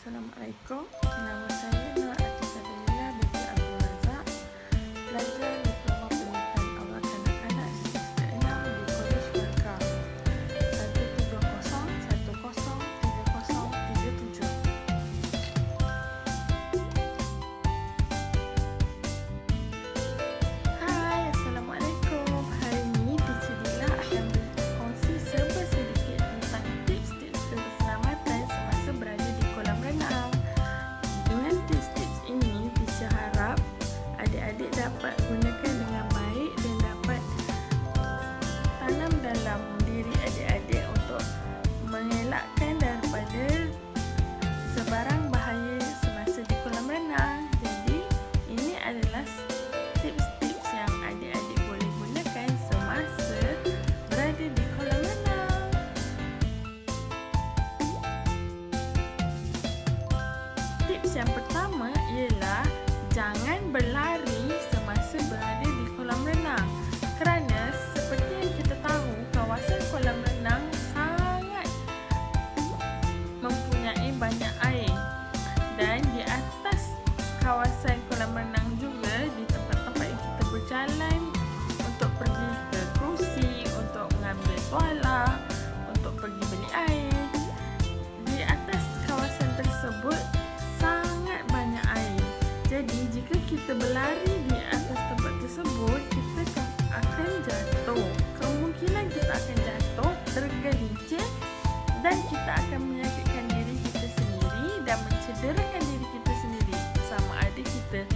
Assalamualaikum. Nama saya Nur Atika Dalila binti Abdul Razak, pelajar Diploma Pendidikan Awal Kanak-kanak Semester 6 di Kolej Melaka 120103037. Hai, Assalamualaikum. Hari ini Teacher Dila akan berkongsi sedikit tentang tips-tips keselamatan semasa berada di kolam renang. Dengan tips-tips ini, Teacher harap adik-adik dapat gunakan dengan baik dan dapat tanam dalam diri adik-adik untuk mengelakkan daripada sebarang bahaya semasa di kolam renang. Jadi, ini adalah tips-tips yang adik-adik boleh gunakan semasa berada di kolam renang. Tips yang pertama ialah jangan berlari semasa berada di kolam renang. Kerana seperti yang kita tahu, kawasan kolam renang sangat mempunyai banyak air. Dan di atas kawasan kolam renang juga, di tempat-tempat yang kita berjalan untuk pergi ke kerusi, untuk mengambil tuala, untuk pergi beli air, di atas kawasan tersebut sangat banyak air. Jadi jika kita berlari di atas tempat tersebut, kita akan jatuh. Kemungkinan kita akan jatuh, tergelincir, dan kita akan menyakitkan diri kita sendiri dan mencederakan diri kita sendiri. Sama ada kita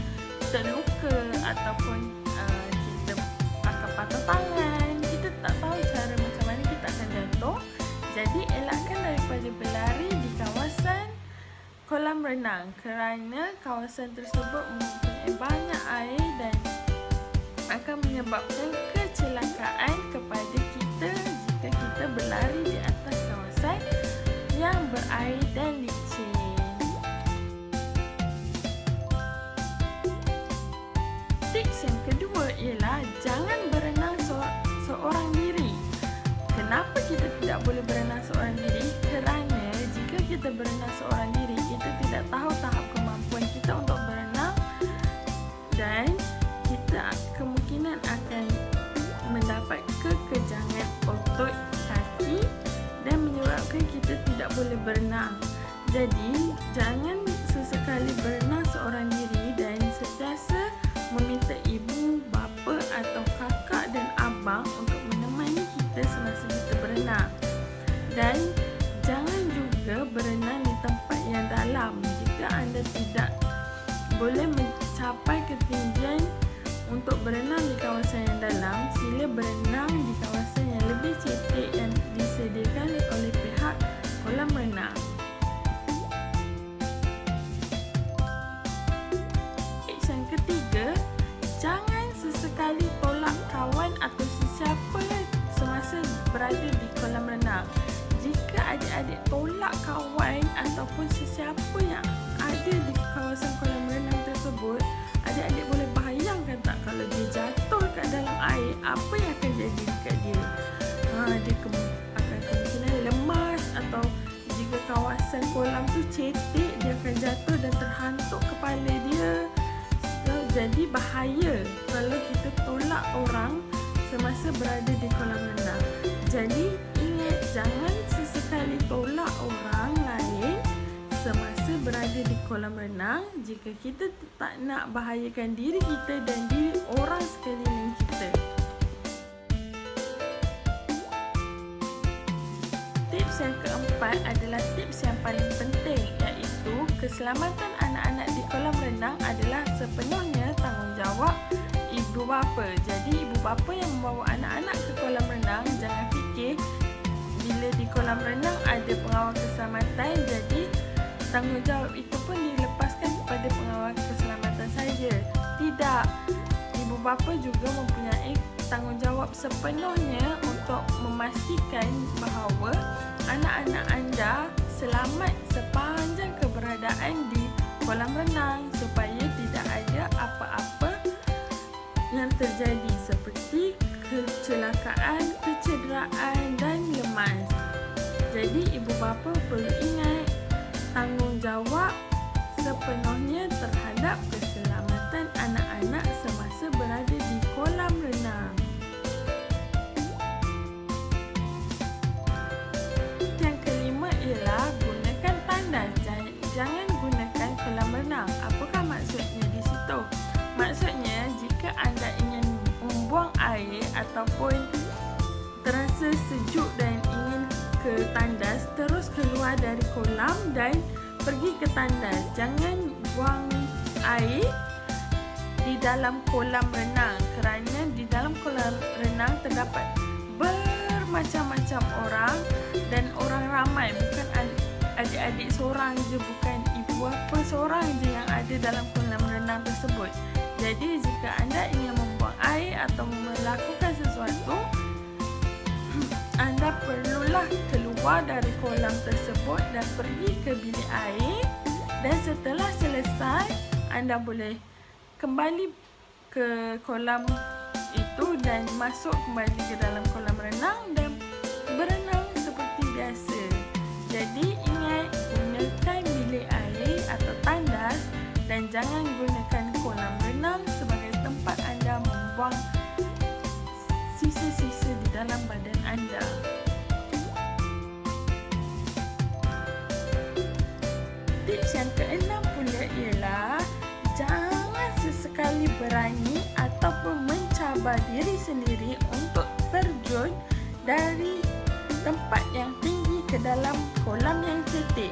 terluka ataupun kita akan patah tangan. Kita tak tahu cara macam mana kita akan jatuh. Jadi elakkan daripada berlari di kawasan kolam renang kerana kawasan tersebut mempunyai banyak air dan akan menyebabkan kecelakaan kepada kita jika kita berlari di atas kawasan yang berair dan licin. Tips yang kedua ialah jangan berenang seorang diri. Kenapa kita tidak boleh berenang seorang diri? Kerana jika kita berenang seorang diri, kita tidak tahu tahap kemampuan kita untuk berenang dan kita kemungkinan akan mendapat kekejangan otot kaki dan menyebabkan kita tidak boleh berenang. Jadi, jangan sesekali berenang seorang diri dan sentiasa meminta ibu, bapa atau kakak dan abang untuk menemani kita semasa kita berenang. Dan jangan juga berenang di tempat yang dalam. Jika anda tidak boleh mencapai ketinggian untuk berenang di kawasan yang dalam, sila berenang di kawasan yang lebih cetek yang disediakan oleh pihak kolam renang. Tips yang ketiga, jangan sesekali tolak kawan atau sesiapa semasa berada di kolam renang. Jika adik-adik tolak kawan ataupun sesiapa yang ada di kawasan kolam renang tersebut, adik-adik boleh bayangkan tak kalau dia jatuh kat dalam air, apa yang akan jadi dekat dia? Dia akan kemungkinan lemas, atau jika kawasan kolam tu cetek, dia akan jatuh dan terhantuk kepala dia. Jadi bahaya kalau kita tolak orang semasa berada di kolam renang. Jadi ingat, jangan sesekali tolak orang lain semasa berada di kolam renang jika kita tak nak bahayakan diri kita dan diri orang sekeliling kita. Tips yang keempat adalah tips yang paling penting, iaitu keselamatan anak-anak di kolam renang adalah sepenuhnya tanggungjawab ibu bapa. Jadi ibu bapa yang membawa anak-anak ke kolam renang, jangan fikir bila di kolam renang ada pengawal keselamatan, jadi tanggungjawab itu pun dilepaskan kepada pengawal keselamatan saja. Tidak, ibu bapa juga mempunyai tanggungjawab sepenuhnya untuk memastikan bahawa anak-anak anda selamat sepanjang keberadaan di kolam renang supaya tidak ada apa-apa yang terjadi seperti kecelakaan, kecederaan dan lemas. Jadi ibu bapa perlu ingat tanggungjawab sepenuhnya terhadap keselamatan anak-anak semasa berada di kolam renang. Yang kelima ialah gunakan tandas. Jangan gunakan kolam renang. Apakah maksudnya di situ? Maksudnya, jika anda ingin membuang air ataupun terasa sejuk dan ingin ke tandas, terus keluar dari kolam dan pergi ke tandas. Jangan buang air di dalam kolam renang, kerana di dalam kolam renang terdapat bermacam-macam orang dan orang ramai, bukan adik-adik seorang je, bukan ibu bapa seorang je yang ada dalam kolam renang tersebut. Jadi jika anda ingin membuang air atau melakukan sesuatu, anda perlulah keluar dari kolam tersebut dan pergi ke bilik air, dan setelah selesai anda boleh kembali ke kolam itu dan masuk kembali ke dalam kolam renang dan berenang seperti biasa. Jadi ingat, gunakan bilik air atau tandas dan jangan gunakan kolam renang sebagai tempat anda membuang sisa-sisa di dalam badan anda. Tips yang keenam pula ialah jangan sesekali berani ataupun mencabar diri sendiri untuk terjun dari tempat yang tinggi ke dalam kolam yang cetek.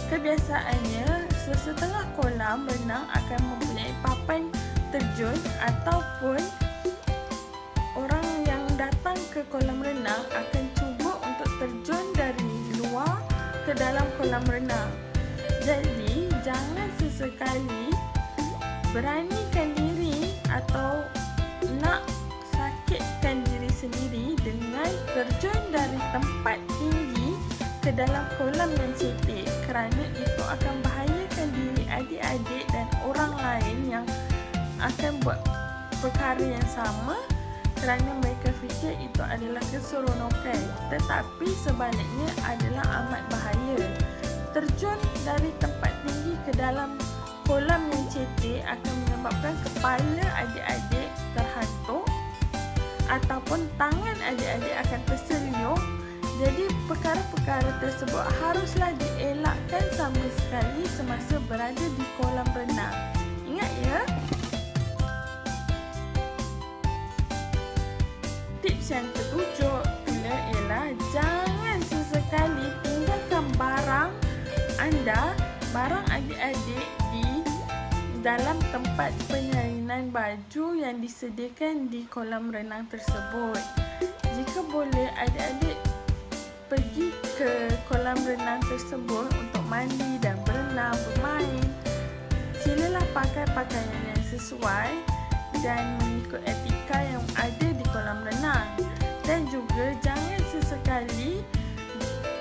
Kebiasaannya, sesetengah kolam renang akan mempunyai papan terjun ataupun orang yang datang ke kolam renang akan cuba untuk terjun dari luar ke dalam kolam renang. Jadi, jangan sesekali beranikan diri atau nak sakitkan diri sendiri dengan terjun dari tempat tinggi ke dalam kolam yang cetek, kerana itu akan bahayakan diri adik-adik dan orang lain yang akan buat perkara yang sama, kerana mereka fikir itu adalah keseronokan, tetapi sebaliknya adalah amat bahaya. Terjun dari tempat tinggi ke dalam kolam yang cetek akan menyebabkan kepala adik-adik terhantuk ataupun tangan adik-adik akan terseliup. Jadi perkara-perkara tersebut haruslah dielakkan sama sekali semasa berada di kolam renang. Ingat ya. Tips yang ketujuh pula ialah jangan sesekali tinggalkan barang anda, barang adik-adik di dalam tempat penyalinan baju yang disediakan di kolam renang tersebut. Jika boleh, adik-adik pergi ke kolam renang tersebut untuk mandi dan berenang, bermain. Silalah pakai pakaian yang sesuai dan mengikut etika yang ada di kolam renang. Dan juga jangan sesekali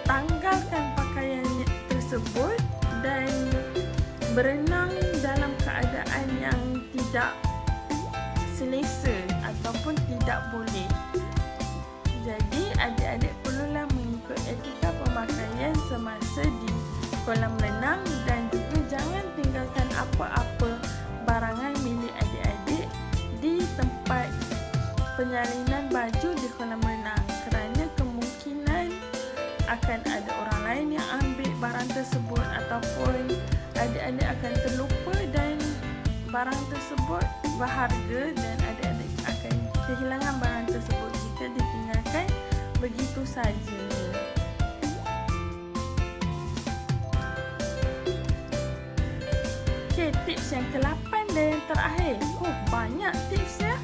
tanggalkan pakaian tersebut dan berenang dalam keadaan yang tidak selesa ataupun tidak boleh. Jadi adik-adik perlulah mengikut etika pemakaian semasa di kolam renang dan juga jangan tinggalkan apa-apa barangan milik adik-adik di tempat penyalinan baju di kolam renang, kerana kemungkinan akan ada orang lain yang ambil barang tersebut ataupun adik-adik akan terlupa dan barang tersebut berharga dan adik-adik akan kehilangan barang tersebut jika ditinggalkan begitu saja. Okey, tips yang ke-8 dan yang terakhir. Banyak tips ya.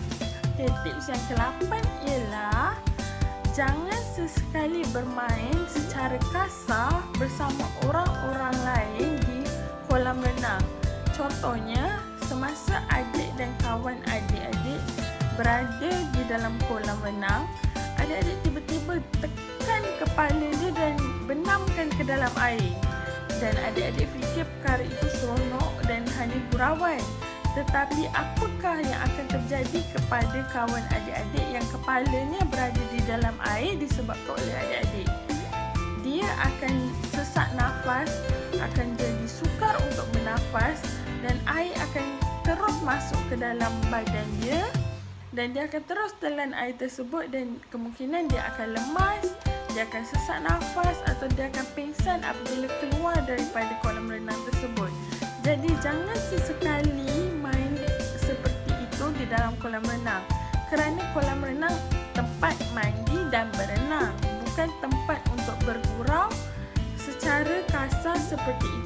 Okey, tips yang ke-8 ialah jangan sesekali bermain secara kasar bersama orang-orang lain di kolam renang. Contohnya, semasa adik dan kawan adik-adik berada di dalam kolam renang, adik-adik tiba-tiba tekan kepala dia dan benamkan ke dalam air. Dan adik-adik fikir perkara itu seronok dan hanya gurauan. Tetapi apakah yang akan terjadi kepada kawan adik-adik yang kepalanya berada di dalam air disebabkan oleh adik-adik? dia akan sesak nafas, akan jadi sukar untuk bernafas, dan air akan terus masuk ke dalam badan dia, dan dia akan terus telan air tersebut, dan kemungkinan dia akan lemas, dia akan sesak nafas, atau dia akan pingsan apabila keluar daripada kolam renang tersebut. Jadi jangan sesekali main seperti itu di dalam kolam renang, kerana kolam renang tempat mandi dan berenang, bukan tempat untuk bergurau secara kasar seperti itu.